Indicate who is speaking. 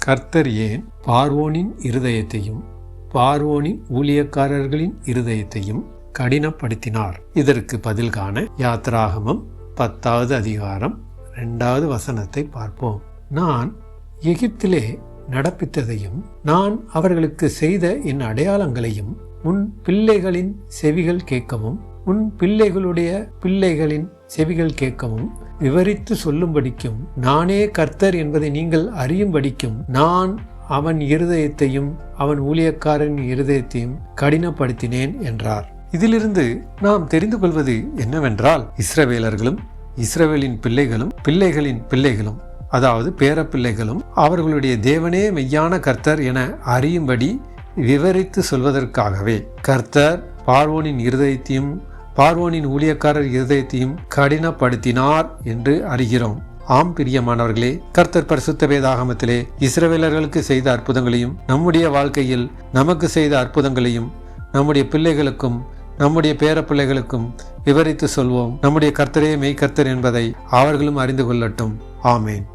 Speaker 1: கர்த்தர் ஏன் பார்வோனின் இருதயத்தையும் பார்வோனின் ஊழியக்காரர்களின் இருதயத்தையும் கடினப்படுத்தினார்? இதற்கு பதில் காண யாத்ராகமம் 10வது அதிகாரம் 2வது வசனத்தை பார்ப்போம். நான் எகிப்திலே நடப்பித்ததையும் நான் அவர்களுக்கு செய்த என் அடையாளங்களையும் உன் பிள்ளைகளின் செவிகள் கேட்கவும் உன் பிள்ளைகளுடைய பிள்ளைகளின் செவிகள் கேட்கவும் விவரித்து சொல்லும்படிக்கும் நானே கர்த்தர் என்பதை நீங்கள் அறியும்படிக்கும் நான் அவன் இருதயத்தையும் அவன் ஊழியக்காரன் இருதயத்தையும் கடினப்படுத்தினேன் என்றார். இதிலிருந்து நாம் தெரிந்து கொள்வது என்னவென்றால், இஸ்ரவேலர்களும் இஸ்ரவேலின் பிள்ளைகளும் பிள்ளைகளின் பிள்ளைகளும், அதாவது பேரப்பிள்ளைகளும் அவர்களுடைய தேவனே மெய்யான கர்த்தர் என அறியும்படி விவரித்து சொல்வதற்காகவே கர்த்தர் பார்வோனின் இருதயத்தையும் பார்வோனின் ஊழியக்காரர் இருதயத்தையும் கடினப்படுத்தினார் என்று அறிகிறோம். ஆம் பிரியமானவர்களே, கர்த்தர் பரிசுத்த வேதாகமத்திலே இஸ்ரவேலர்களுக்கு செய்த அற்புதங்களையும் நம்முடைய வாழ்க்கையில் நமக்கு செய்த அற்புதங்களையும் நம்முடைய பிள்ளைகளுக்கும் நம்முடைய பேர பிள்ளைகளுக்கும் விவரித்து சொல்வோம். நம்முடைய கர்த்தரே மெய் கர்த்தர் என்பதை அவர்களும் அறிந்து கொள்ளட்டும். ஆமேன்.